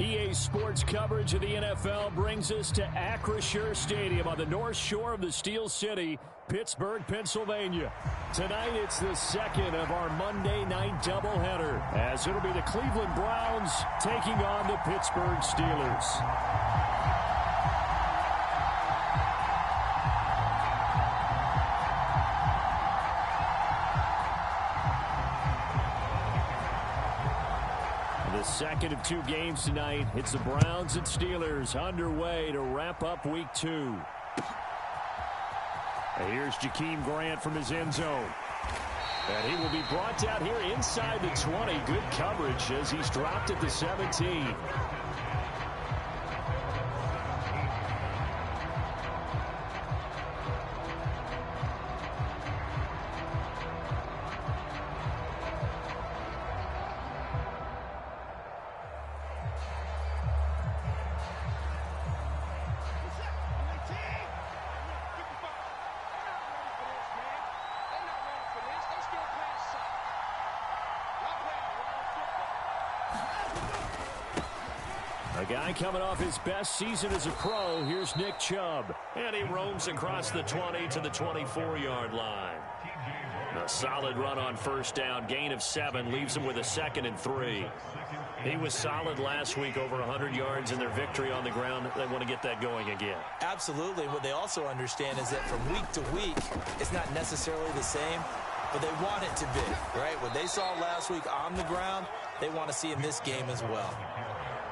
EA Sports coverage of the NFL brings us to Acrisure Stadium on the north shore of the Steel City, Pittsburgh, Pennsylvania. Tonight, it's the second of our Monday night doubleheader, as it'll be the Cleveland Browns taking on the Pittsburgh Steelers. The second of two games tonight. It's the Browns and Steelers underway to wrap up week 2. Here's Jakeem Grant from his end zone. And he will be brought out here inside the 20. Good coverage as he's dropped at the 17. A guy coming off his best season as a pro. Here's Nick Chubb. And he roams across the 20 to the 24-yard line. A solid run on first down. Gain of 7 leaves him with a 2nd and 3. He was solid last week, over 100 yards in their victory on the ground. They want to get that going again. Absolutely. What they also understand is that from week to week, it's not necessarily the same, but they want it to be, right? What they saw last week on the ground, they want to see in this game as well.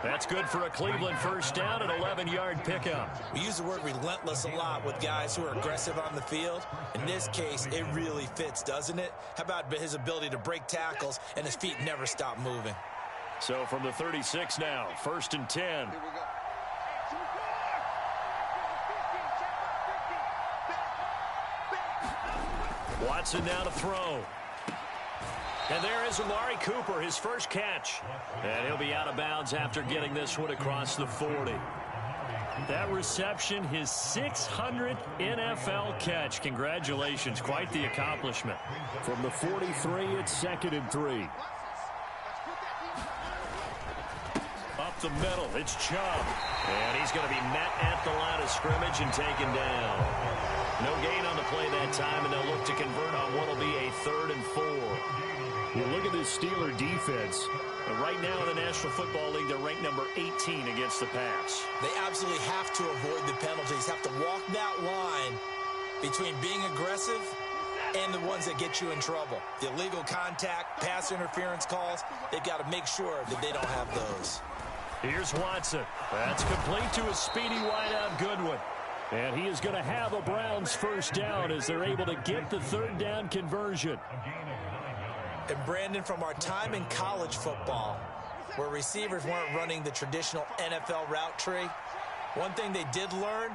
That's good for a Cleveland first down, an 11-yard pickup. We use the word relentless a lot with guys who are aggressive on the field. In this case, it really fits, doesn't it? How about his ability to break tackles and his feet never stop moving? So from the 36 now, 1st and 10. Watson now to throw. And there is Amari Cooper, his first catch. And he'll be out of bounds after getting this one across the 40. That reception, his 600th NFL catch. Congratulations, quite the accomplishment. From the 43, it's 2nd and 3. Up the middle, it's Chubb. And he's going to be met at the line of scrimmage and taken down. No gain on the play that time, and they'll look to convert on what will be a 3rd and 4. You look at this Steeler defense. Right now in the National Football League, they're ranked number 18 against the pass. They absolutely have to avoid the penalties, have to walk that line between being aggressive and the ones that get you in trouble. The illegal contact, pass interference calls, they've got to make sure that they don't have those. Here's Watson. That's complete to a speedy wideout Goodwin. And he is going to have a Browns first down as they're able to get the 3rd down conversion. And Brandon, from our time in college football, where receivers weren't running the traditional NFL route tree, one thing they did learn,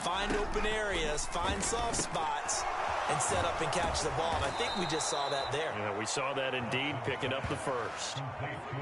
find open areas, find soft spots, and set up and catch the ball. And I think we just saw that there. Yeah, we saw that indeed, picking up the first.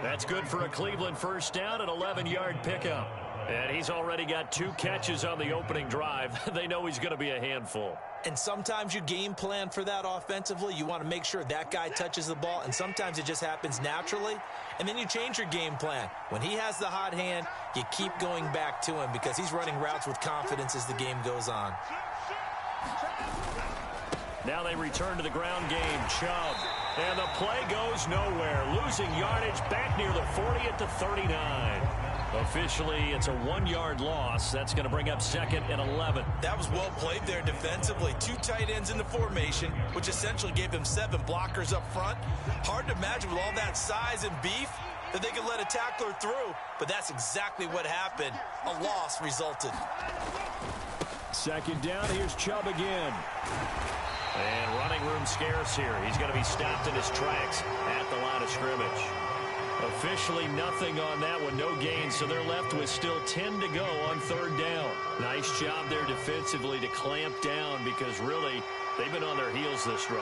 That's good for a Cleveland first down, an 11-yard pickup. And he's already got 2 catches on the opening drive. They know he's going to be a handful. And sometimes you game plan for that offensively. You want to make sure that guy touches the ball, and sometimes it just happens naturally. And then you change your game plan. When he has the hot hand, you keep going back to him because he's running routes with confidence as the game goes on. Now they return to the ground game. Chubb. And the play goes nowhere. Losing yardage back near the 40 at the 39. Officially, it's a 1-yard loss. That's going to bring up 2nd and 11. That was well played there defensively. 2 tight ends in the formation, which essentially gave them 7 blockers up front. Hard to imagine with all that size and beef that they could let a tackler through, but that's exactly what happened. A loss resulted. 2nd down, here's Chubb again. And running room scarce here. He's going to be stopped in his tracks at the line of scrimmage. Officially nothing on that one, no gain, so they're left with still 10 to go on 3rd down. Nice job there defensively to clamp down because really they've been on their heels this drive.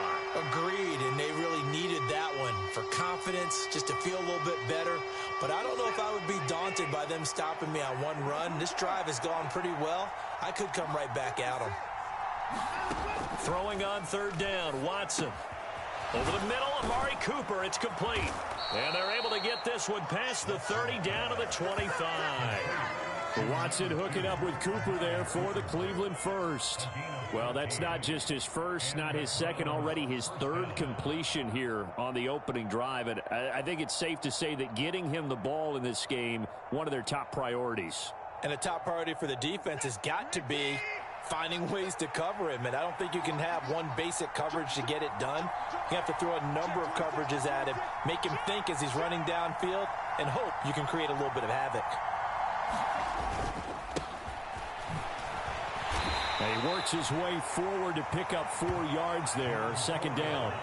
Agreed, and they really needed that one for confidence, just to feel a little bit better. But I don't know if I would be daunted by them stopping me on one run. This drive has gone pretty well. I could come right back at them. Throwing on 3rd down, Watson. Over the middle, Amari Cooper. It's complete. And they're able to get this one past the 30 down to the 25. Watson hooking up with Cooper there for the Cleveland first. Well, that's not just his first, not his second, already his third completion here on the opening drive. And I think it's safe to say that getting him the ball in this game, one of their top priorities. And the top priority for the defense has got to be finding ways to cover him. And I don't think you can have one basic coverage to get it done. You have to throw a number of coverages at him, make him think as he's running downfield, and hope you can create a little bit of havoc. And he works his way forward to pick up 4 yards there, second down.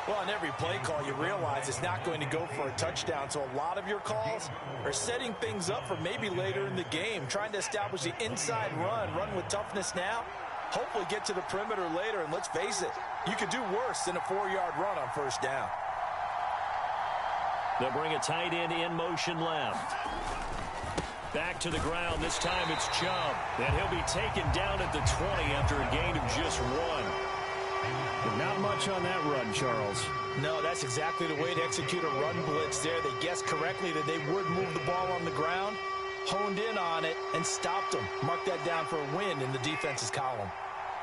Well, on every play call, you realize it's not going to go for a touchdown. So a lot of your calls are setting things up for maybe later in the game, trying to establish the inside run with toughness now, hopefully get to the perimeter later. And let's face it, you could do worse than a 4-yard run on first down. They'll bring a tight end in motion left. Back to the ground. This time it's Chubb. And he'll be taken down at the 20 after a gain of just 1. Not much on that run, Charles. No, that's exactly the way to execute a run blitz there. They guessed correctly that they would move the ball on the ground, honed in on it, and stopped them. Mark that down for a win in the defense's column.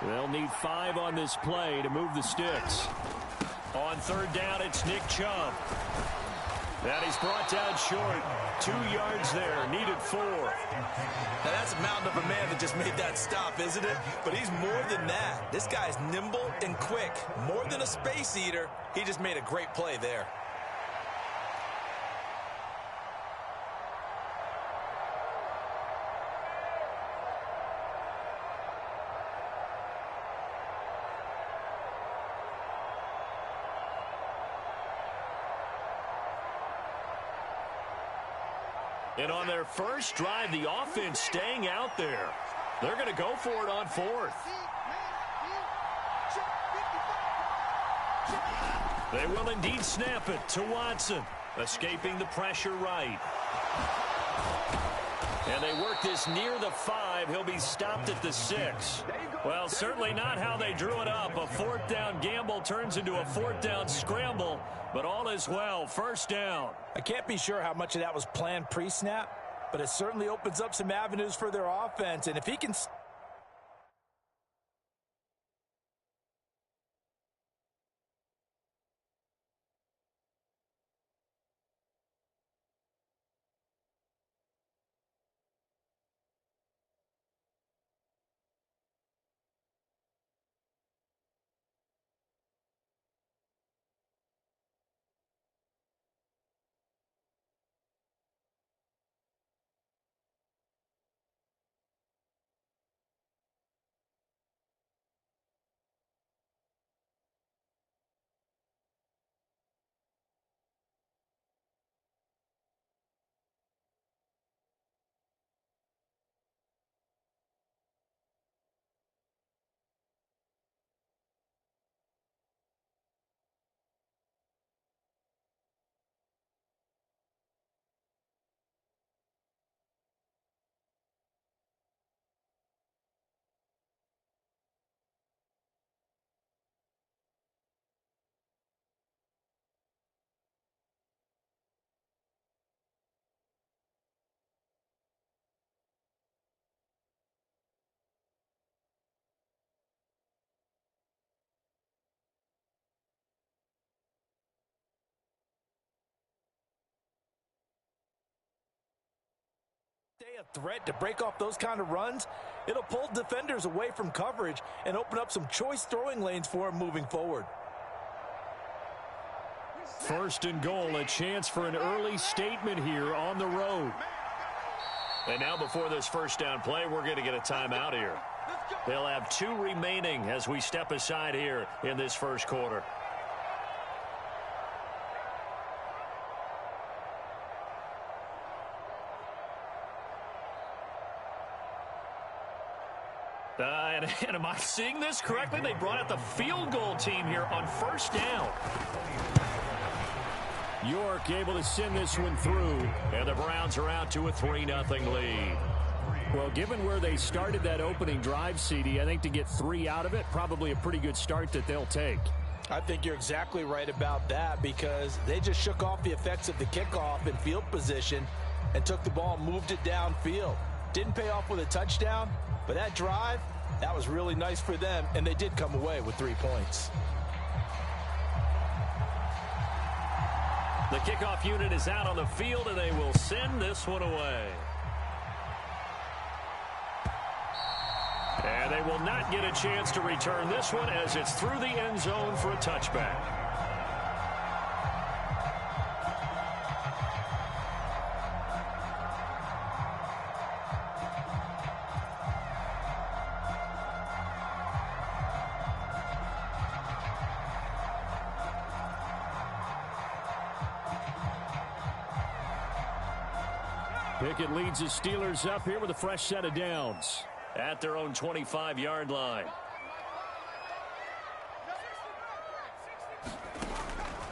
They'll need 5 on this play to move the sticks. On third down, it's Nick Chubb. And he's brought down short. 2 yards there, needed 4. Now that's a mountain of a man that just made that stop, isn't it? But he's more than that. This guy's nimble and quick. More than a space eater, he just made a great play there. And on their first drive, the offense staying out there. They're going to go for it on 4th. They will indeed snap it to Watson. Escaping the pressure right. And they work this near the 5. He'll be stopped at the 6. Well, certainly not how they drew it up. A 4th down gamble turns into a 4th down scramble. But all is well. First down. I can't be sure how much of that was planned pre-snap, but it certainly opens up some avenues for their offense. And if he can... a threat to break off those kind of runs, it'll pull defenders away from coverage and open up some choice throwing lanes for him moving forward. First and goal, a chance for an early statement here on the road. And now before this first down play, we're going to get a timeout here. They'll have 2 remaining as we step aside here in this first quarter. And am I seeing this correctly? They brought out the field goal team here on first down. York able to send this one through. And the Browns are out to a 3-0 lead. Well, given where they started that opening drive, CD, I think to get 3 out of it, probably a pretty good start that they'll take. I think you're exactly right about that because they just shook off the effects of the kickoff in field position and took the ball and moved it downfield. Didn't pay off with a touchdown, but that drive, that was really nice for them, and they did come away with 3 points. The kickoff unit is out on the field, and they will send this one away. And they will not get a chance to return this one as it's through the end zone for a touchback. Pickett leads the Steelers up here with a fresh set of downs at their own 25-yard line.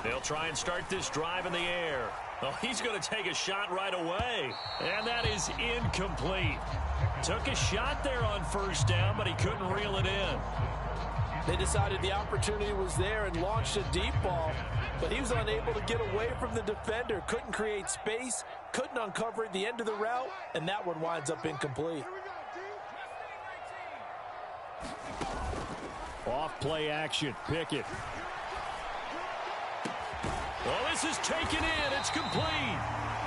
They'll try and start this drive in the air. Oh, he's going to take a shot right away. And that is incomplete. Took a shot there on first down, but he couldn't reel it in. They decided the opportunity was there and launched a deep ball, but he was unable to get away from the defender. Couldn't create space, couldn't uncover at the end of the route, and that one winds up incomplete. Off play action, Pickett. Well, this is taken in. It's complete.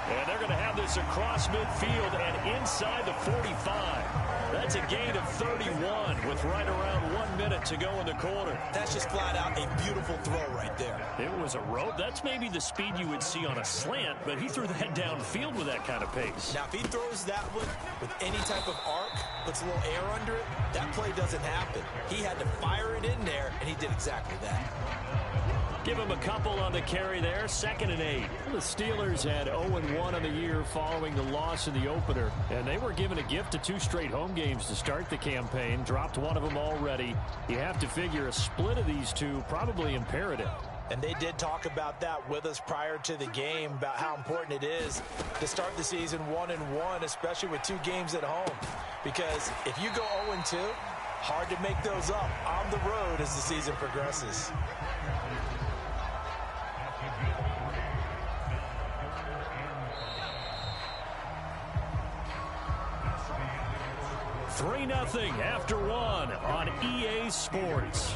And they're going to have this across midfield and inside the 45. That's a gain of 31 with right around 1 minute to go in the quarter. That's just flat out a beautiful throw right there. It was a rope. That's maybe the speed you would see on a slant, but he threw that downfield with that kind of pace. Now, if he throws that one with any type of arc, puts a little air under it, that play doesn't happen. He had to fire it in there, and he did exactly that. Give him a couple on the carry there, 2nd and 8. The Steelers had 0-1 on the year following the loss in the opener, and they were given a gift of 2 straight home games to start the campaign. Dropped one of them already. You have to figure a split of these two probably imperative. And they did talk about that with us prior to the game, about how important it is to start the season 1-1, especially with 2 games at home. Because if you go 0-2, hard to make those up on the road as the season progresses. 3-0 after 1 on EA Sports.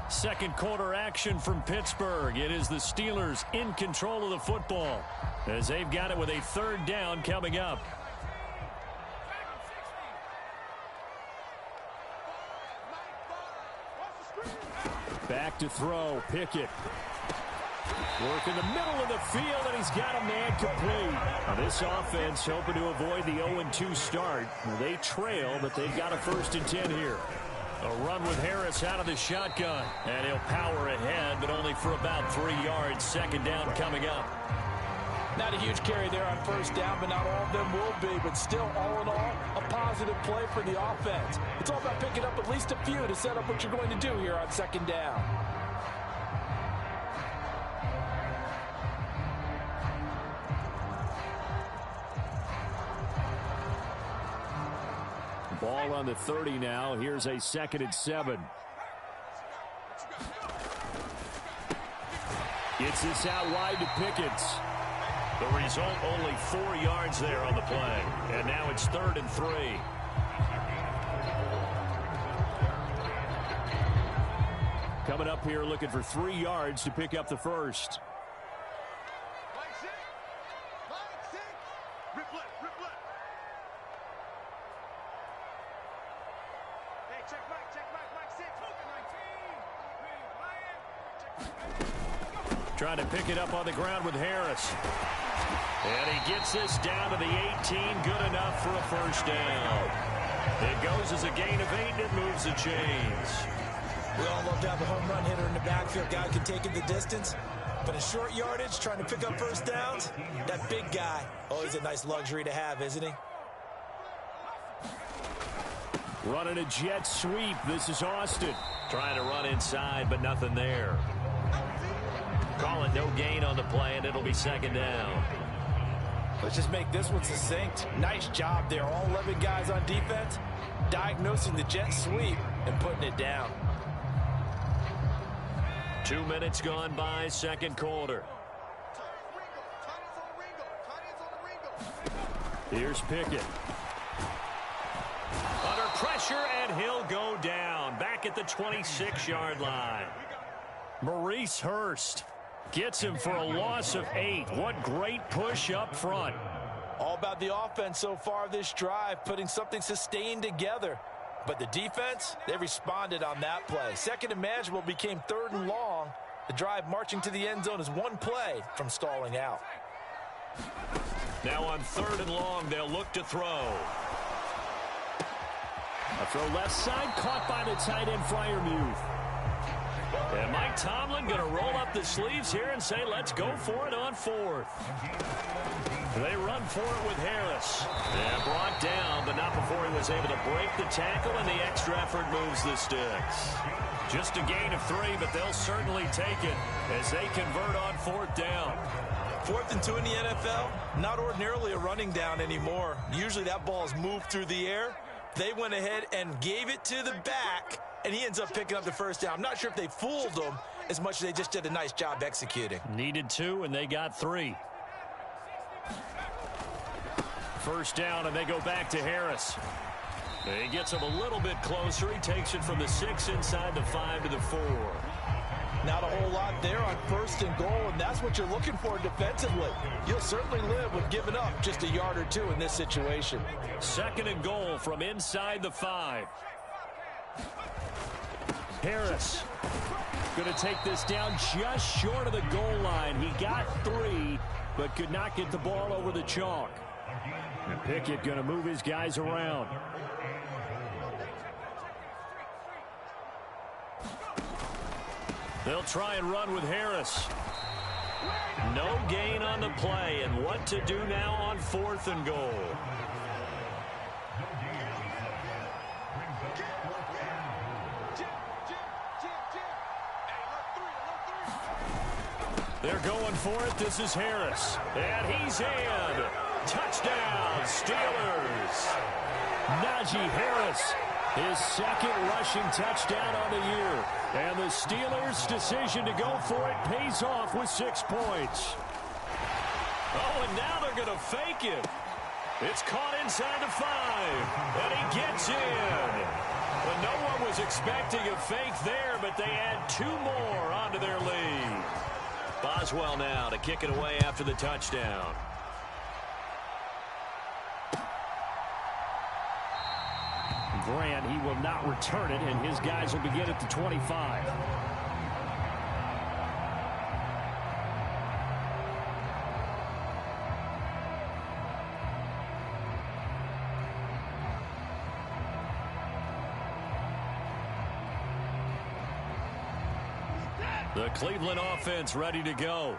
Second quarter action from Pittsburgh. It is the Steelers in control of the football as they've got it with a 3rd down coming up. Back to throw, Pickett. Work in the middle of the field, and he's got a man complete. Now this offense hoping to avoid the 0-2 start. They trail, but they've got a 1st and 10 here. A run with Harris out of the shotgun, and he'll power ahead, but only for about 3 yards. 2nd down coming up. Not a huge carry there on 1st down, but not all of them will be. But still, all in all, a positive play for the offense. It's all about picking up at least a few to set up what you're going to do here on 2nd down. Ball on the 30 now. Here's a 2nd and 7. Gets this out wide to Pickett. The result, only 4 yards there on the play. And now it's 3rd and 3. Coming up here looking for 3 yards to pick up the 1st. Trying to pick it up on the ground with Harris. And he gets this down to the 18. Good enough for a 1st down. It goes as a gain of 8, and it moves the chains. We all love to have a home run hitter in the backfield. Guy can take it the distance. But in short yardage, trying to pick up 1st downs, that big guy, always a nice luxury to have, isn't he? Running a jet sweep. This is Austin. Trying to run inside, but nothing there. Call it no gain on the play, and it'll be 2nd down. Let's just make this one succinct. Nice job there. All 11 guys on defense diagnosing the jet sweep and putting it down. 2 minutes gone by, second quarter. Here's Pickett. Under pressure, and he'll go down. Back at the 26-yard line. Maurice Hurst gets him for a loss of 8. What great push up front. All about the offense so far this drive, putting something sustained together. But the defense, they responded on that play. Second and manageable became third and long. The drive marching to the end zone is one play from stalling out. Now on third and long, they'll look to throw. A throw left side, caught by the tight end, Freiermuth. And Mike Tomlin going to roll up the sleeves here and say, let's go for it on fourth. They run for it with Harris. And brought down, but not before he was able to break the tackle, and the extra effort moves the sticks. Just a gain of 3, but they'll certainly take it as they convert on fourth down. 4th and 2 in the NFL, not ordinarily a running down anymore. Usually that ball is moved through the air. They went ahead and gave it to the back, and he ends up picking up the first down. I'm not sure if they fooled him as much as they just did a nice job executing. Needed 2, and they got 3. First down, and they go back to Harris. He gets him a little bit closer. He takes it from the 6 inside the 5 to the 4. Not a whole lot there on first and goal, and that's what you're looking for defensively. You'll certainly live with giving up just a yard or 2 in this situation. Second and goal from inside the 5. Harris going to take this down just short of the goal line. He got 3, but could not get the ball over the chalk. And Pickett going to move his guys around. They'll try and run with Harris. No gain on the play, and what to do now on fourth and goal. They're going for it. This is Harris. And he's in. Touchdown, Steelers. Najee Harris, his second rushing touchdown on the year. And the Steelers' decision to go for it pays off with 6 points. Oh, and now they're going to fake it. It's caught inside the 5. And he gets in. But no one was expecting a fake there, but they add 2 more onto their lead. Boswell now to kick it away after the touchdown. Grant, he will not return it, and his guys will begin at the 25. The Cleveland offense ready to go.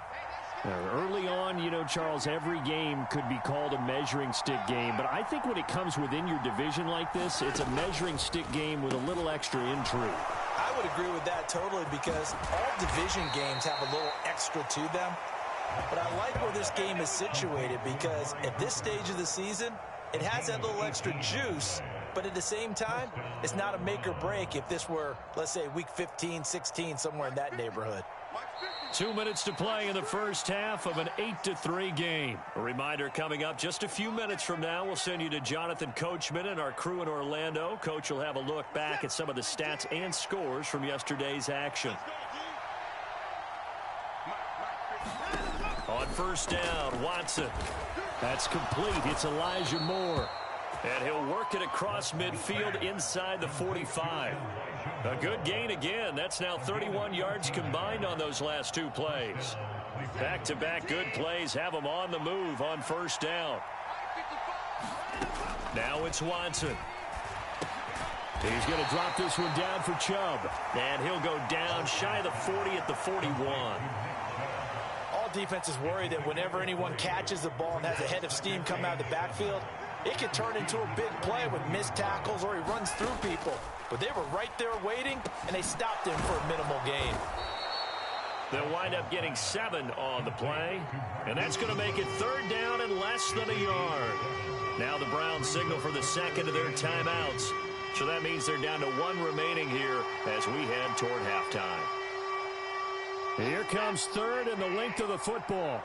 Early on, you know, Charles, every game could be called a measuring stick game. But I think when it comes within your division like this, it's a measuring stick game with a little extra intrigue. I would agree with that totally, because all division games have a little extra to them. But I like where this game is situated, because at this stage of the season, it has that little extra juice. But at the same time, it's not a make or break if this were, let's say, week 15, 16, somewhere in that neighborhood. 2 minutes to play in the first half of an 8-3 game. A reminder coming up just a few minutes from now, we'll send you to Jonathan Coachman and our crew in Orlando. Coach will have a look back at some of the stats and scores from yesterday's action. On first down, Watson. That's complete. It's Elijah Moore. And he'll work it across midfield inside the 45. A good gain again. That's now 31 yards combined on those last 2 plays. Back-to-back good plays have them on the move on first down. Now it's Watson. He's going to drop this one down for Chubb. And he'll go down shy of the 40 at the 41. All defenses worry that whenever anyone catches the ball and has a head of steam come out of the backfield, it could turn into a big play with missed tackles or he runs through people. But they were right there waiting, and they stopped him for a minimal gain. They'll wind up getting 7 on the play, and that's going to make it third down and less than a yard. Now the Browns signal for the second of their timeouts. So that means they're down to 1 remaining here as we head toward halftime. Here comes third and the length of the football.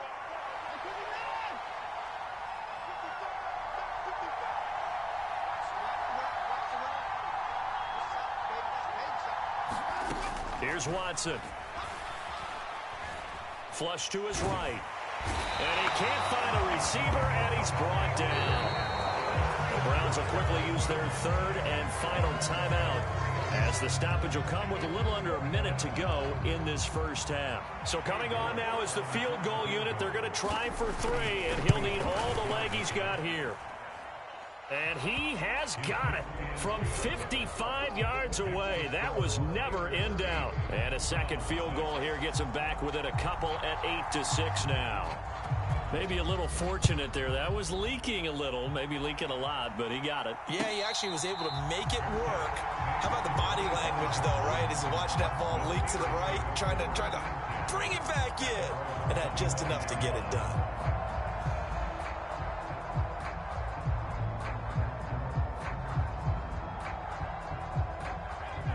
Here's Watson. Flush to his right. And he can't find a receiver, and he's brought down. The Browns will quickly use their third and final timeout, as the stoppage will come with a little under a minute to go in this first half. So coming on now is the field goal unit. They're going to try for 3, and he'll need all the leg he's got here. And he has got it from 55 yards away. That was never in doubt. And a second field goal here gets him back within a couple at 8-6 now. Maybe a little fortunate there. That was leaking a little, maybe leaking a lot, but he got it. Yeah, he actually was able to make it work. How about the body language, though, right? As he watched that ball leak to the right, trying to bring it back in, and had just enough to get it done.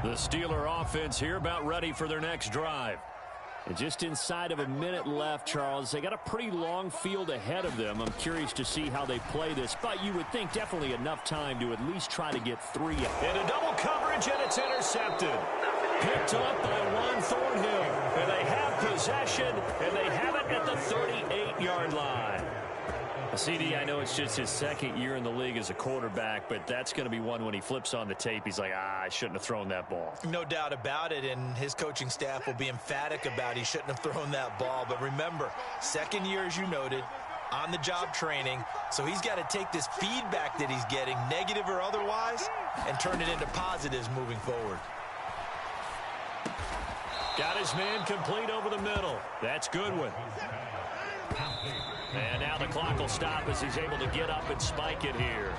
The Steeler offense here about ready for their next drive. And just inside of a minute left, Charles. They got a pretty long field ahead of them. I'm curious to see how they play this, but you would think definitely enough time to at least try to get 3 out. Into double coverage, and it's intercepted. Picked up by Juan Thornhill. And they have possession, and they have it at the 38-yard line. CD, I know it's just his second year in the league as a quarterback, but that's going to be one when he flips on the tape. He's like, I shouldn't have thrown that ball. No doubt about it, and his coaching staff will be emphatic about he shouldn't have thrown that ball. But remember, second year, as you noted, on-the-job training, so he's got to take this feedback that he's getting, negative or otherwise, and turn it into positives moving forward. Got his man complete over the middle. That's Goodwin. And now the clock will stop as he's able to get up and spike it here.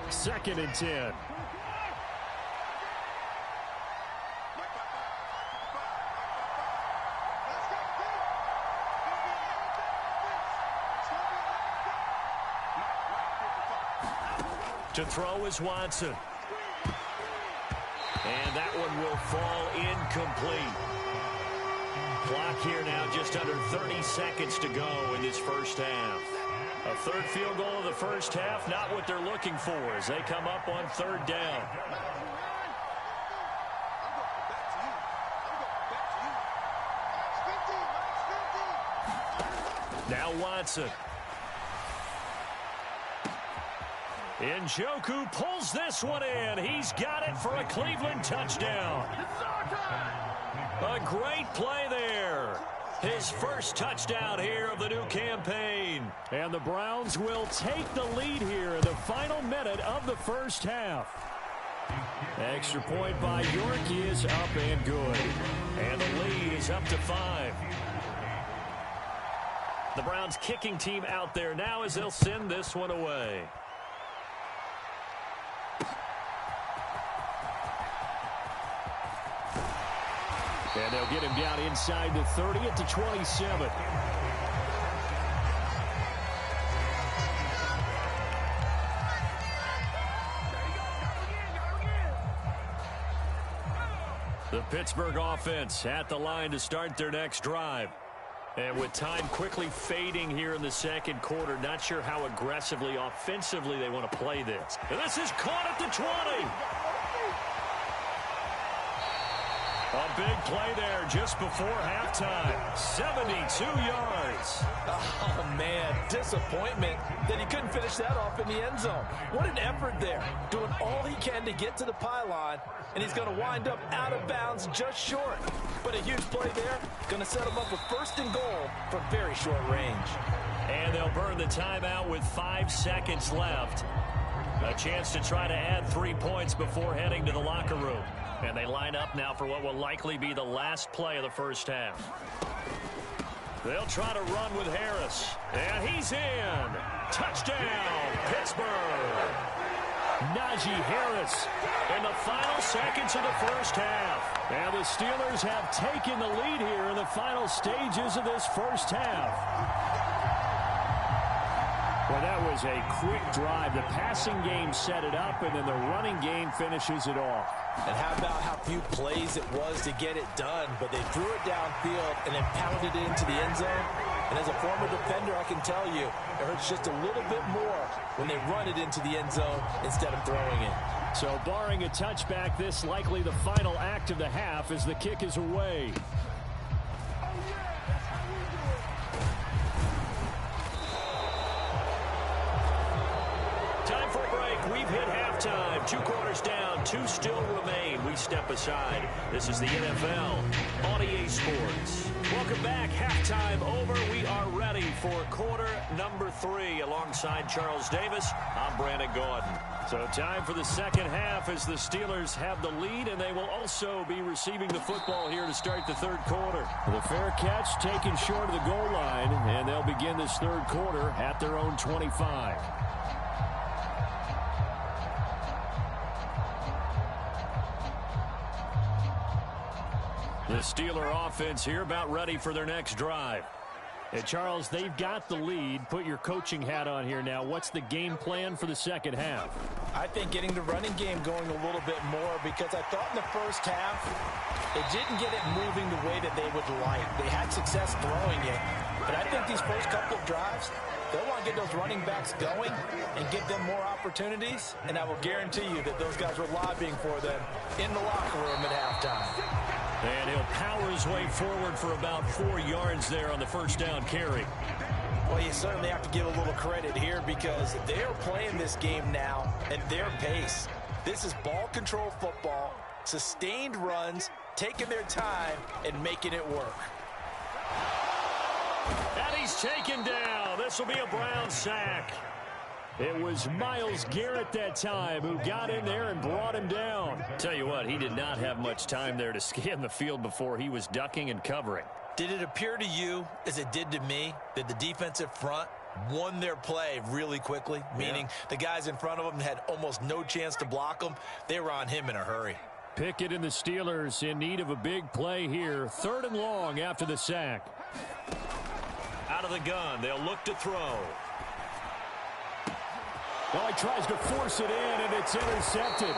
Second and 10. To throw is Watson. And that one will fall incomplete. Clock here now just under 30 seconds to go in this first half. A third field goal of the first half, not what they're looking for as they come up on third down. Now Watson. Njoku pulls this one in. He's got it for a Cleveland touchdown. A great play there. His first touchdown here of the new campaign. And the Browns will take the lead here in the final minute of the first half. Extra point by York is up and good. And the lead is up to 5. The Browns kicking team out there now as they'll send this one away. And they'll get him down inside the 30 at the 27. The Pittsburgh offense at the line to start their next drive. And with time quickly fading here in the second quarter, not sure how aggressively, offensively they want to play this. And this is caught at the 20. A big play there just before halftime. 72 yards. Oh, man, disappointment that he couldn't finish that off in the end zone. What an effort there. Doing all he can to get to the pylon, and he's going to wind up out of bounds just short. But a huge play there. Going to set him up with first and goal from very short range. And they'll burn the timeout with 5 seconds left. A chance to try to add 3 points before heading to the locker room. And they line up now for what will likely be the last play of the first half. They'll try to run with Harris. And he's in. Touchdown, Pittsburgh. Najee Harris in the final seconds of the first half. And the Steelers have taken the lead here in the final stages of this first half. Well, that was a quick drive. The passing game set it up, and then the running game finishes it off. And how about how few plays it was to get it done, but they threw it downfield and then pounded it into the end zone. And as a former defender, I can tell you, it hurts just a little bit more when they run it into the end zone instead of throwing it. So barring a touchback, this likely the final act of the half as the kick is away. Time for a break. We've hit halftime. 2 quarters down. 2 still remain. We step aside. This is the NFL on EA Sports. Welcome back. Halftime over. We are ready for quarter number 3 alongside Charles Davis. I'm Brandon Gordon. So time for the second half as the Steelers have the lead, and they will also be receiving the football here to start the third quarter. The fair catch taken short of the goal line, and they'll begin this third quarter at their own 25. The Steeler offense here about ready for their next drive. And Charles, they've got the lead. Put your coaching hat on here now. What's the game plan for the second half? I think getting the running game going a little bit more, because I thought in the first half they didn't get it moving the way that they would like. They had success throwing it, but I think these first couple of drives, they'll want to get those running backs going and give them more opportunities, and I will guarantee you that those guys were lobbying for them in the locker room at halftime. And he'll power his way forward for about 4 yards there on the first down carry. Well, you certainly have to give a little credit here because they're playing this game now at their pace. This is ball control football, sustained runs, taking their time and making it work. And he's taken down. This will be a Brown sack. It was Myles Garrett that time who got in there and brought him down. Tell you what, he did not have much time there to scan the field before he was ducking and covering. Did it appear to you, as it did to me, that the defensive front won their play really quickly? Meaning the guys in front of them had almost no chance to block them. They were on him in a hurry. Pickett and the Steelers in need of a big play here. 3rd and long after the sack. Out of the gun, they'll look to throw. Well, he tries to force it in, and it's intercepted.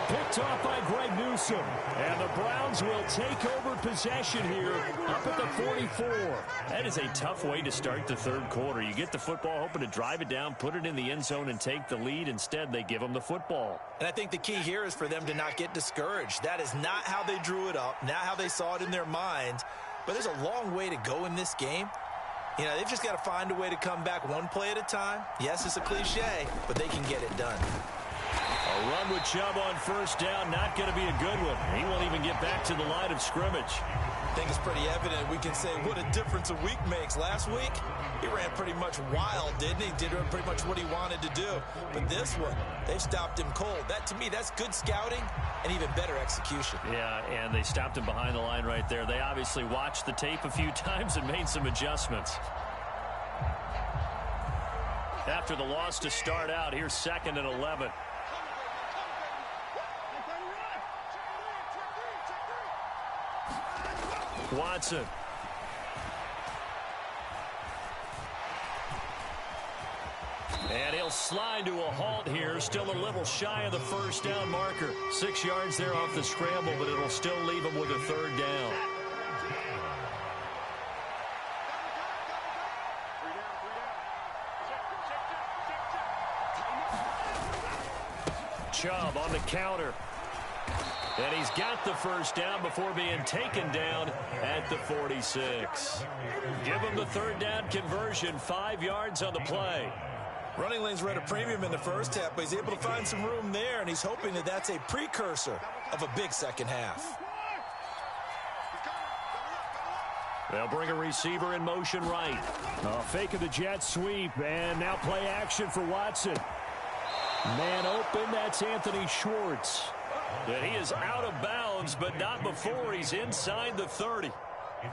Picked off by Greg Newsome. And the Browns will take over possession here up at the 44. That is a tough way to start the third quarter. You get the football, hoping to drive it down, put it in the end zone, and take the lead. Instead, they give them the football. And I think the key here is for them to not get discouraged. That is not how they drew it up, not how they saw it in their minds. But there's a long way to go in this game. You know, they've just got to find a way to come back one play at a time. Yes, it's a cliche, but they can get it done. A run with Chubb on first down, not going to be a good one. He won't even get back to the line of scrimmage. I think it's pretty evident. We can say what a difference a week makes. Last week, he ran pretty much wild, didn't he? Did pretty much what he wanted to do. But this one, they stopped him cold. That, to me, that's good scouting and even better execution. Yeah, and they stopped him behind the line right there. They obviously watched the tape a few times and made some adjustments. After the loss to start out, here's 2nd and 11. Watson. And he'll slide to a halt here. Still a little shy of the first down marker. 6 yards there off the scramble, but it'll still leave him with a 3rd down. Chubb on the counter. And he's got the first down before being taken down at the 46. Give him the 3rd down conversion, 5 yards on the play. Running lanes were at a premium in the first half, but he's able to find some room there, and he's hoping that that's a precursor of a big second half. They'll bring a receiver in motion right. Fake of the jet sweep, and now play action for Watson. Man open, that's Anthony Schwartz. And he is out of bounds, but not before he's inside the 30.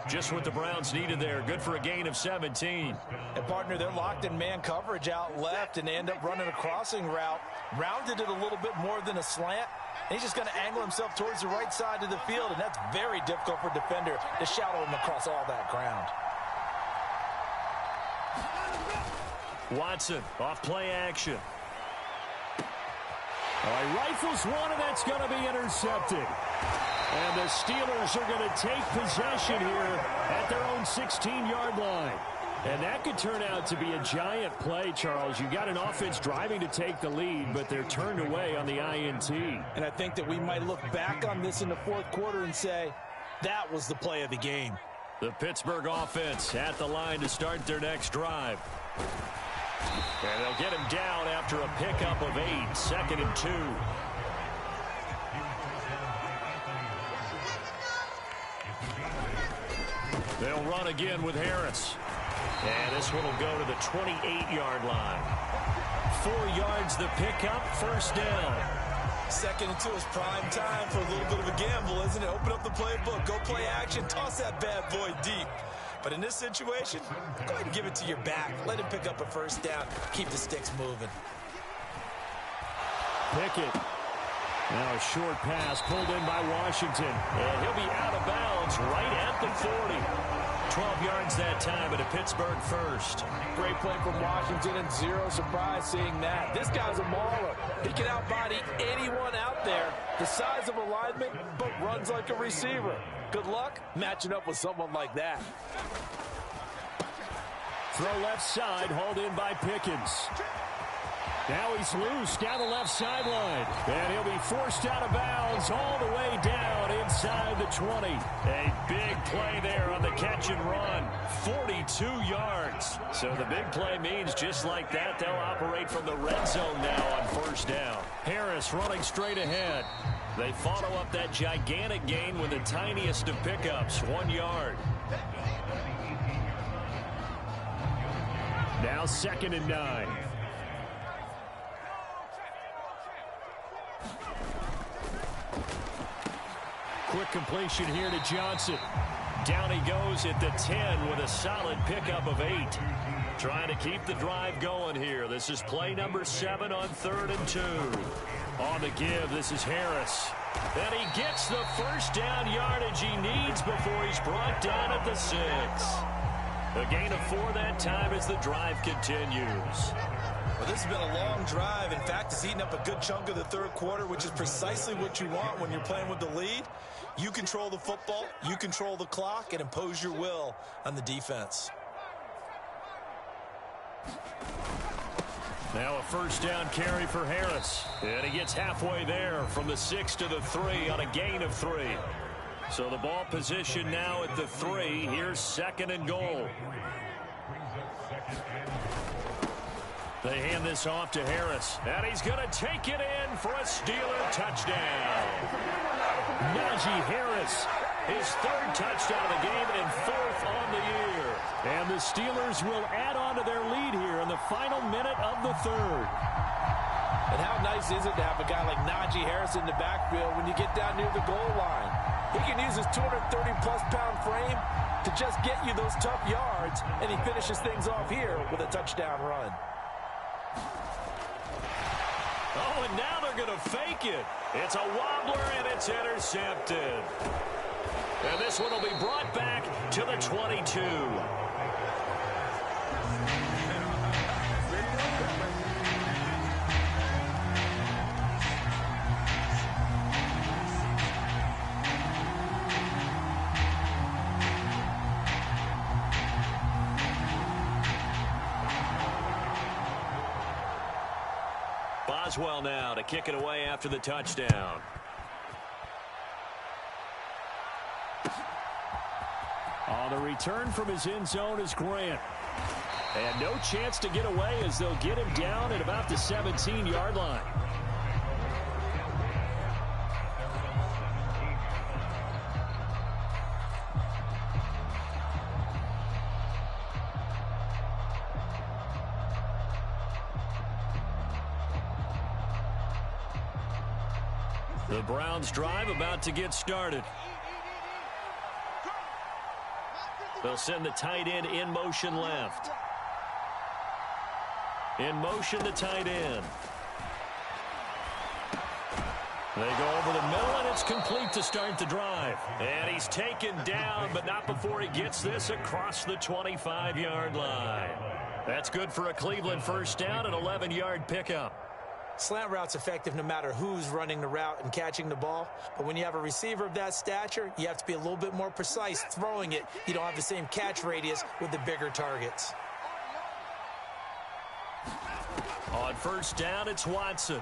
Just what the Browns needed there. Good for a gain of 17. And, partner, they're locked in man coverage out left, and they end up running a crossing route. Rounded it a little bit more than a slant. And he's just going to angle himself towards the right side of the field, and that's very difficult for a defender to shadow him across all that ground. Watson, off play action. He rifles one, and that's going to be intercepted. And the Steelers are going to take possession here at their own 16-yard line. And that could turn out to be a giant play, Charles. You got an offense driving to take the lead, but they're turned away on the INT. And I think that we might look back on this in the fourth quarter and say, that was the play of the game. The Pittsburgh offense at the line to start their next drive. And they'll get him down after a pickup of 8, 2nd and 2. They'll run again with Harris. And this one will go to the 28-yard line. 4 yards the pickup, first down. 2nd and 2 is prime time for a little bit of a gamble, isn't it? Open up the playbook, go play action, toss that bad boy deep. But in this situation, go ahead and give it to your back. Let him pick up a first down. Keep the sticks moving. Pickett. Now a short pass pulled in by Washington. And he'll be out of bounds right at the 40. 12 yards that time at a Pittsburgh first. Great play from Washington, and zero surprise seeing that. This guy's a mauler. He can outbody anyone out there. The size of a lineman, but runs like a receiver. Good luck matching up with someone like that. Throw left side, hauled in by Pickens. Now he's loose down the left sideline. And he'll be forced out of bounds all the way down inside the 20. A big play there on the catch and run. 42 yards. So the big play means just like that, they'll operate from the red zone now on first down. Harris running straight ahead. They follow up that gigantic gain with the tiniest of pickups, 1 yard. Now 2nd and 9. Quick completion here to Johnson. Down he goes at the 10 with a solid pickup of 8. Trying to keep the drive going here. This is play number 7 on 3rd and 2. On the give, this is Harris. And he gets the first down yardage he needs before he's brought down at the 6. A gain of 4 that time as the drive continues. Well, this has been a long drive. In fact, it's eaten up a good chunk of the third quarter, which is precisely what you want when you're playing with the lead. You control the football, you control the clock, and impose your will on the defense. Now a first down carry for Harris. And he gets halfway there from the 6 to the 3 on a gain of 3. So the ball position now at the 3. Here's 2nd and goal. They hand this off to Harris. And he's going to take it in for a Steeler touchdown. Najee Harris, his 3rd touchdown of the game and 4th on the year. And the Steelers will add on to their lead here in the final minute of the 3rd. And how nice is it to have a guy like Najee Harris in the backfield when you get down near the goal line? He can use his 230-plus pound frame to just get you those tough yards, and he finishes things off here with a touchdown run. Oh, and now they're going to fake it. It's a wobbler, and it's intercepted. And this one will be brought back to the 22. Boswell now to kick it away after the touchdown. On the return from his end zone is Grant. And no chance to get away as they'll get him down at about the 17-yard line. The Browns drive about to get started. They'll send the tight end in motion left. In motion, the tight end. They go over the middle, and it's complete to start the drive. And he's taken down, but not before he gets this across the 25-yard line. That's good for a Cleveland first down, an 11-yard pickup. Slant route's effective no matter who's running the route and catching the ball. But when you have a receiver of that stature, you have to be a little bit more precise throwing it. You don't have the same catch radius with the bigger targets. On first down, it's Watson.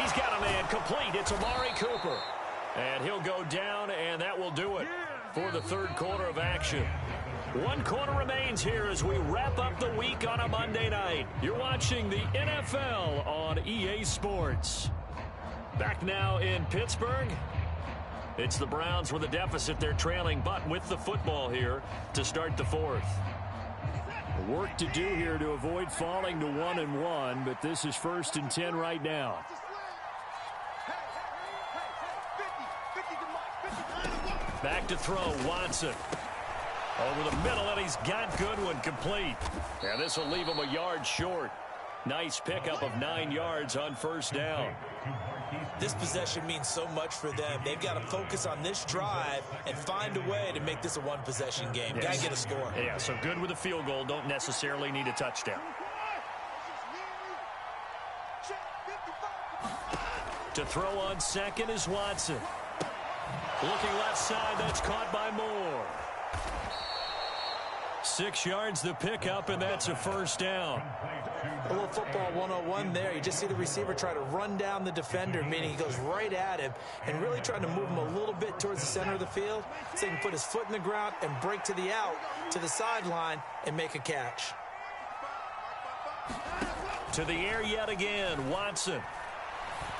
He's got a man complete. It's Amari Cooper. And he'll go down, and that will do it for the third quarter of action. One quarter remains here as we wrap up the week on a Monday night. You're watching the NFL on EA Sports. Back now in Pittsburgh. It's the Browns with a deficit. They're trailing, but with the football here to start the fourth. Work to do here to avoid falling to 1-1, but this is 1st and 10 right now. Back to throw, Watson. Over the middle, and he's got Goodwin complete. And this will leave him a yard short. Nice pickup of 9 yards on first down. This possession means so much for them. They've got to focus on this drive and find a way to make this a one-possession game. Yes. Got to get a score. Yeah, so good with a field goal. Don't necessarily need a touchdown. To throw on second is Watson. Looking left side, that's caught by Moore. 6 yards the pickup, and that's a first down. A little football 101 there. You just see the receiver try to run down the defender, meaning he goes right at him and really trying to move him a little bit towards the center of the field so he can put his foot in the ground and break to the out, to the sideline, and make a catch. To the air yet again, Watson.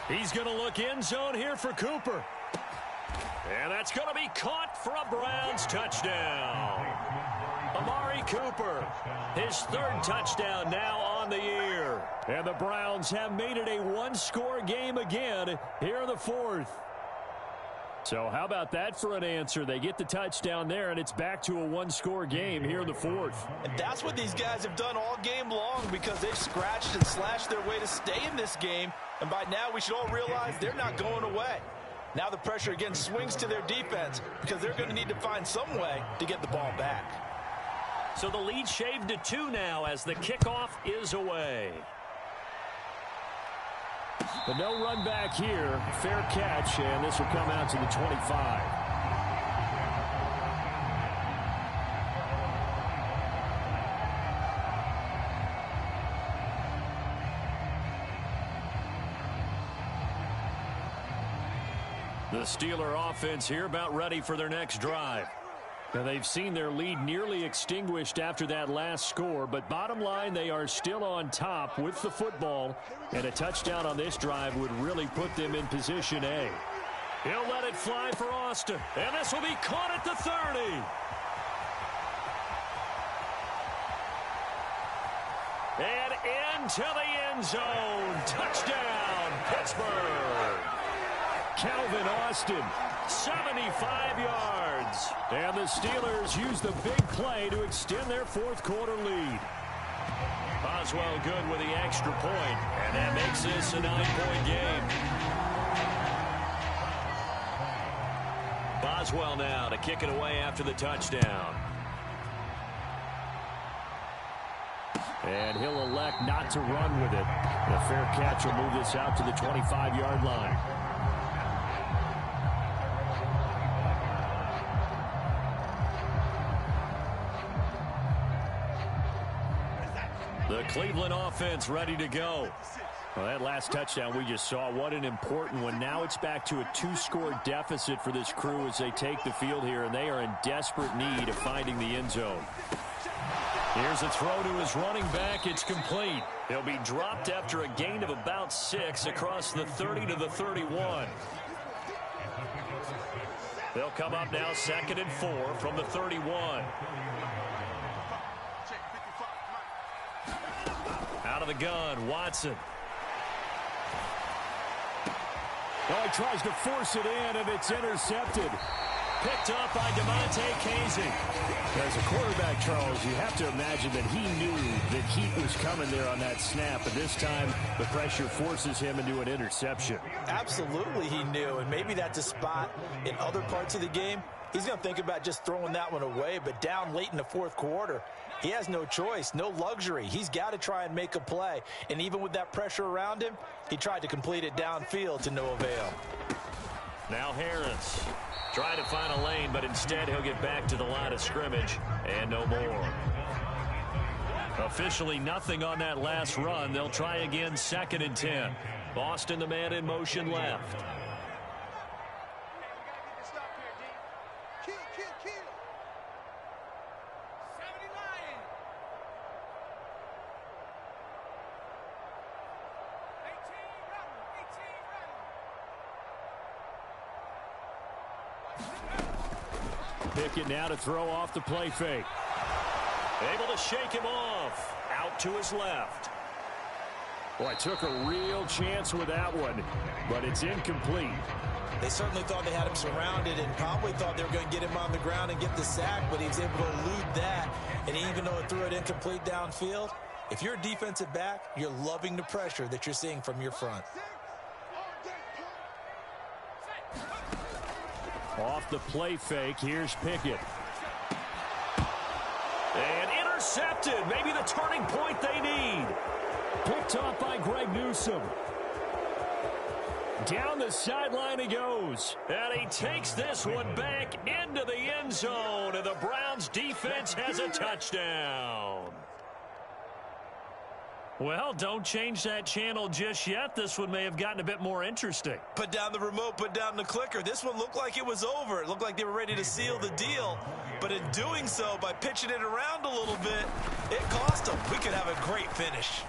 He's going to look end zone here for Cooper. And that's going to be caught for a Browns touchdown. Amari Cooper, his third touchdown now on the year. And the Browns have made it a one-score game again here in the fourth. So how about that for an answer? They get the touchdown there, and it's back to a one-score game here in the fourth. And that's what these guys have done all game long because they've scratched and slashed their way to stay in this game. And by now we should all realize they're not going away. Now the pressure again swings to their defense because they're going to need to find some way to get the ball back. So the lead shaved to 2 now as the kickoff is away. But no run back here. Fair catch, and this will come out to the 25. The Steeler offense here about ready for their next drive. Now they've seen their lead nearly extinguished after that last score, but bottom line, they are still on top with the football, and a touchdown on this drive would really put them in position A. He'll let it fly for Austin, and this will be caught at the 30. And into the end zone. Touchdown, Pittsburgh. Calvin Austin, 75 yards. And the Steelers use the big play to extend their fourth quarter lead. Boswell good with the extra point, and that makes this a 9-point game. Boswell now to kick it away after the touchdown. And he'll elect not to run with it. A fair catch will move this out to the 25-yard line. The Cleveland offense ready to go. Well, that last touchdown we just saw, what an important one. Now it's back to a 2-score deficit for this crew as they take the field here, and they are in desperate need of finding the end zone. Here's a throw to his running back. It's complete. He'll be dropped after a gain of about 6 across the 30 to the 31. They'll come up now 2nd and 4 from the 31. Out of the gun, Watson. Oh, he tries to force it in, and it's intercepted. picked up by Casey. As a quarterback, Charles, you have to imagine that he knew that heat was coming there on that snap, but this time the pressure forces him into an interception. Absolutely he knew, and maybe that's a spot in other parts of the game. He's going to think about just throwing that one away, but down late in the fourth quarter, he has no choice, no luxury. He's got to try and make a play, and even with that pressure around him, he tried to complete it downfield to no avail. Now Harris trying to find a lane, but instead he'll get back to the line of scrimmage and no more. Officially nothing on that last run. They'll try again, 2nd and 10. Boston, the man in motion left. Pickett now to throw off the play fake. Able to shake him off. Out to his left. Boy, took a real chance with that one, but it's incomplete. They certainly thought they had him surrounded and probably thought they were going to get him on the ground and get the sack, but he was able to elude that. And even though it threw it incomplete downfield, if you're a defensive back, you're loving the pressure that you're seeing from your front. Off the play fake, here's Pickett. And intercepted. Maybe the turning point they need. Picked off by Greg Newsome. Down the sideline he goes. And he takes this one back into the end zone. And the Browns defense has a touchdown. Well, don't change that channel just yet. This one may have gotten a bit more interesting. Put down the remote, put down the clicker. This one looked like it was over. It looked like they were ready to seal the deal. But in doing so, by pitching it around a little bit, it cost them. We could have a great finish.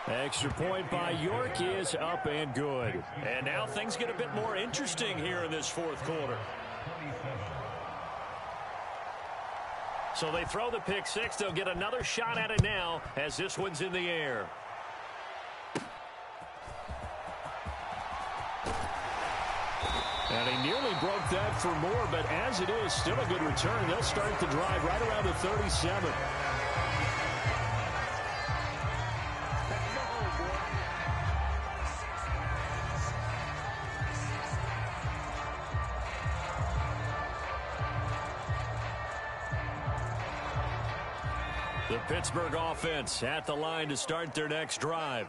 Extra point by York is up and good. And now things get a bit more interesting here in this fourth quarter. So they throw the pick six. They'll get another shot at it now as this one's in the air. And he nearly broke that for more, but as it is, still a good return. They'll start the drive right around the 37. The Pittsburgh offense at the line to start their next drive.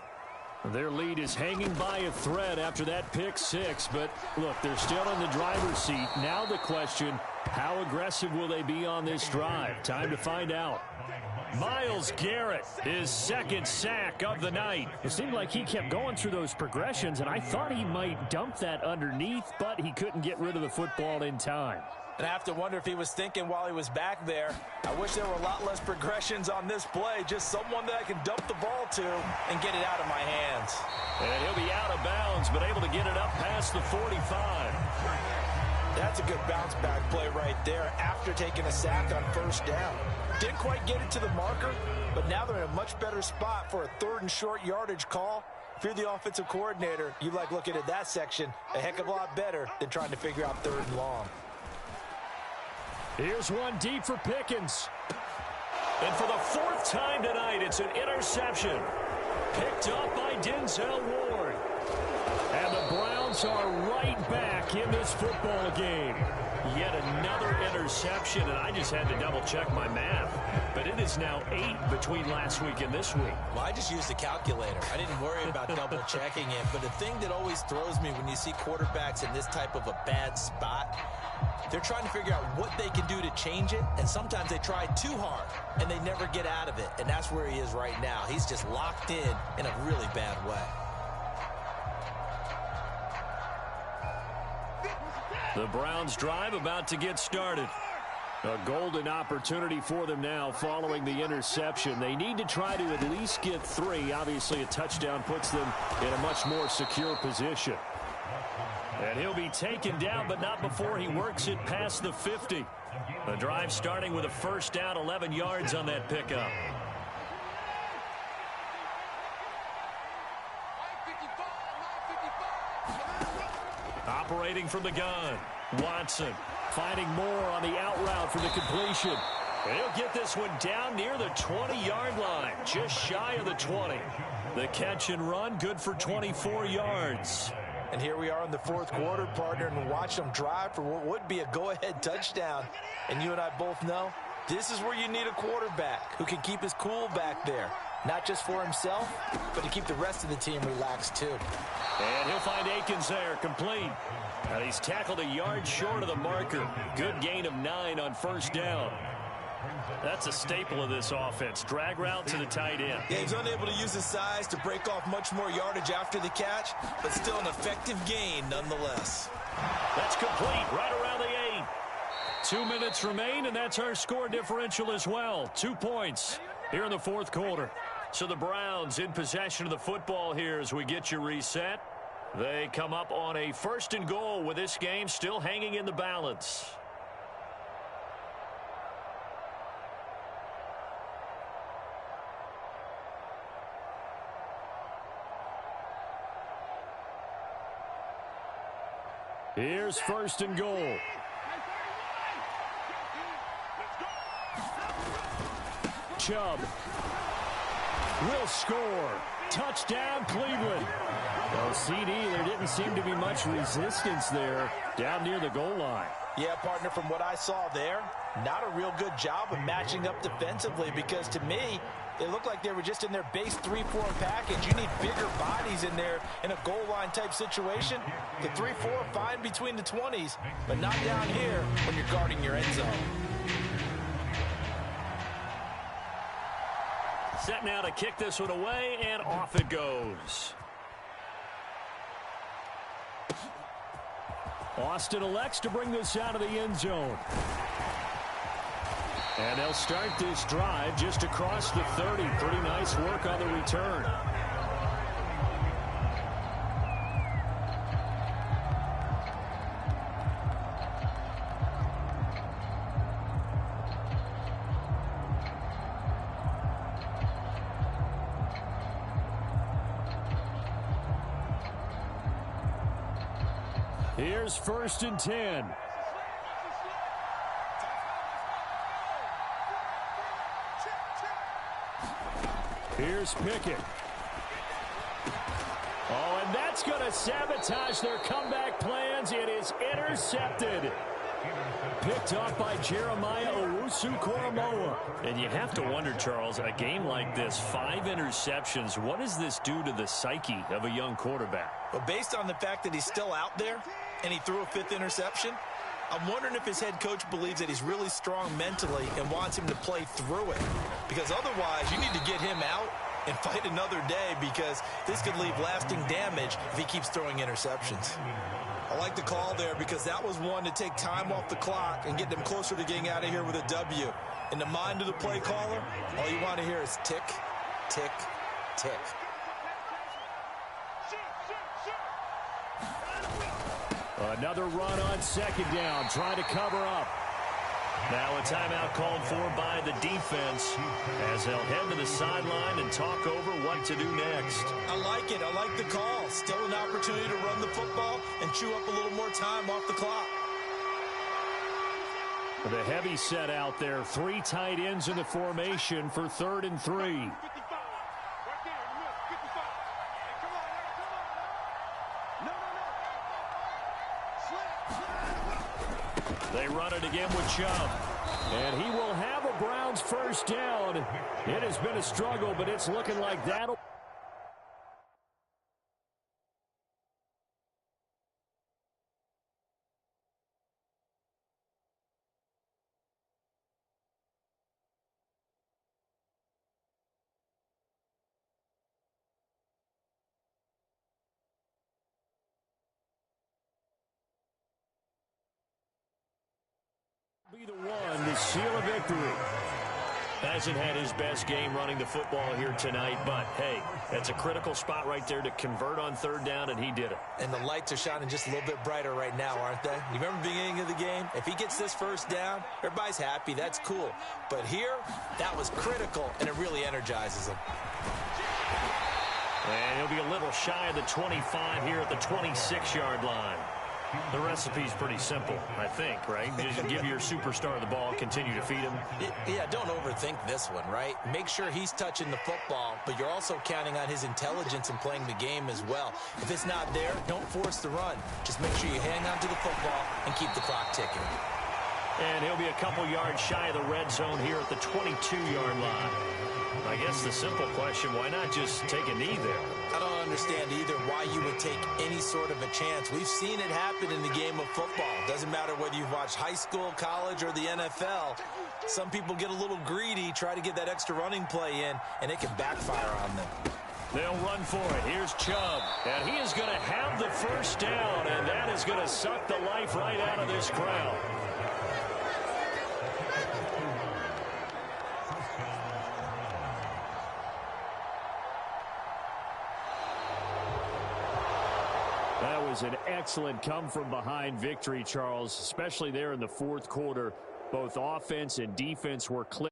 Their lead is hanging by a thread after that pick six, but look, they're still in the driver's seat. Now the question, how aggressive will they be on this drive? Time to find out. Myles Garrett, his 2nd sack of the night. It seemed like he kept going through those progressions, and I thought he might dump that underneath, but he couldn't get rid of the football in time. And I have to wonder if he was thinking while he was back there, I wish there were a lot less progressions on this play, just someone that I can dump the ball to and get it out of my hands. And he'll be out of bounds, but able to get it up past the 45. That's a good bounce back play right there after taking a sack on first down. Didn't quite get it to the marker, but now they're in a much better spot for a 3rd and short yardage call. If you're the offensive coordinator, you like looking at that section a heck of a lot better than trying to figure out 3rd and long. Here's one deep for Pickens. And for the 4th time tonight, it's an interception. Picked up by Denzel Ward. And the Browns are right back in this football game. Yet another interception, and I just had to double-check my math. But it is now 8 between last week and this week. Well, I just used the calculator. I didn't worry about double-checking it. But the thing that always throws me when you see quarterbacks in this type of a bad spot, they're trying to figure out what they can do to change it, and sometimes they try too hard, and they never get out of it. And that's where he is right now. He's just locked in a really bad way. The Browns drive about to get started. A golden opportunity for them now following the interception. They need to try to at least get 3. Obviously, a touchdown puts them in a much more secure position. And he'll be taken down, but not before he works it past the 50. The drive starting with a first down, 11 yards on that pickup. Operating from the gun. Watson finding more on the out route for the completion. And he'll get this one down near the 20-yard line, just shy of the 20. The catch and run, good for 24 yards. And here we are in the fourth quarter, partner, and watch them drive for what would be a go-ahead touchdown. And you and I both know this is where you need a quarterback who can keep his cool back there. Not just for himself, but to keep the rest of the team relaxed too. And he'll find Akins there, complete. And he's tackled a yard short of the marker. Good gain of 9 on first down. That's a staple of this offense. Drag route to the tight end. Yeah, he's unable to use his size to break off much more yardage after the catch, but still an effective gain nonetheless. That's complete right around the 8. 2 minutes remain, and that's our score differential as well. 2 points here in the fourth quarter. So the Browns in possession of the football here as we get you reset. They come up on a 1st and goal with this game still hanging in the balance. Here's 1st and goal. Chubb will score. Touchdown, Cleveland. Well, CD, there didn't seem to be much resistance there down near the goal line. Yeah, partner, from what I saw there, not a real good job of matching up defensively because to me, they looked like they were just in their base 3-4 package. You need bigger bodies in there in a goal line type situation. The 3-4 fine between the 20s, but not down here when you're guarding your end zone. Set now to kick this one away, and off it goes. Austin elects to bring this out of the end zone. And they'll start this drive just across the 30. Pretty nice work on the return. Here's 1st and 10. Here's Pickett. Oh, and that's going to sabotage their comeback plans. It is intercepted. Picked off by Jeremiah Owusu-Koramoah. And you have to wonder, Charles, a game like this, 5 interceptions, what does this do to the psyche of a young quarterback? Well, based on the fact that he's still out there and he threw a 5th interception, I'm wondering if his head coach believes that he's really strong mentally and wants him to play through it. Because otherwise, you need to get him out and fight another day because this could leave lasting damage if he keeps throwing interceptions. I like the call there because that was one to take time off the clock and get them closer to getting out of here with a W. In the mind of the play caller, all you want to hear is tick, tick, tick. Another run on 2nd down, trying to cover up. Now a timeout called for by the defense as they'll head to the sideline and talk over what to do next. I like it. I like the call. Still an opportunity to run the football and chew up a little more time off the clock. The heavy set out there. 3 tight ends in the formation for 3rd and 3. They run it again with Chubb. And he will have a Browns 1st down. It has been a struggle, but it's looking like that'll... be the one to seal a victory. Hasn't had his best game running the football here tonight, but hey, that's a critical spot right there to convert on 3rd down, and he did it. And the lights are shining just a little bit brighter right now, aren't they? You remember the beginning of the game? If he gets this 1st down, everybody's happy. That's cool. But here, that was critical, and it really energizes him. And he'll be a little shy of the 25 here at the 26-yard line. The recipe's pretty simple, I think, right? Just give your superstar the ball, continue to feed him. Yeah, don't overthink this one, right? Make sure he's touching the football, but you're also counting on his intelligence in playing the game as well. If it's not there, don't force the run. Just make sure you hang on to the football and keep the clock ticking. And he'll be a couple yards shy of the red zone here at the 22-yard line. I guess the simple question, why not just take a knee there? I don't understand either why you would take any sort of a chance. We've seen it happen in the game of football. Doesn't matter whether you've watched high school, college, or the NFL. Some people get a little greedy, try to get that extra running play in, and it can backfire on them. They'll run for it. Here's Chubb. And he is going to have the first down, and that is going to suck the life right out of this crowd. That was an excellent come-from-behind victory, Charles, especially there in the fourth quarter. Both offense and defense were clear.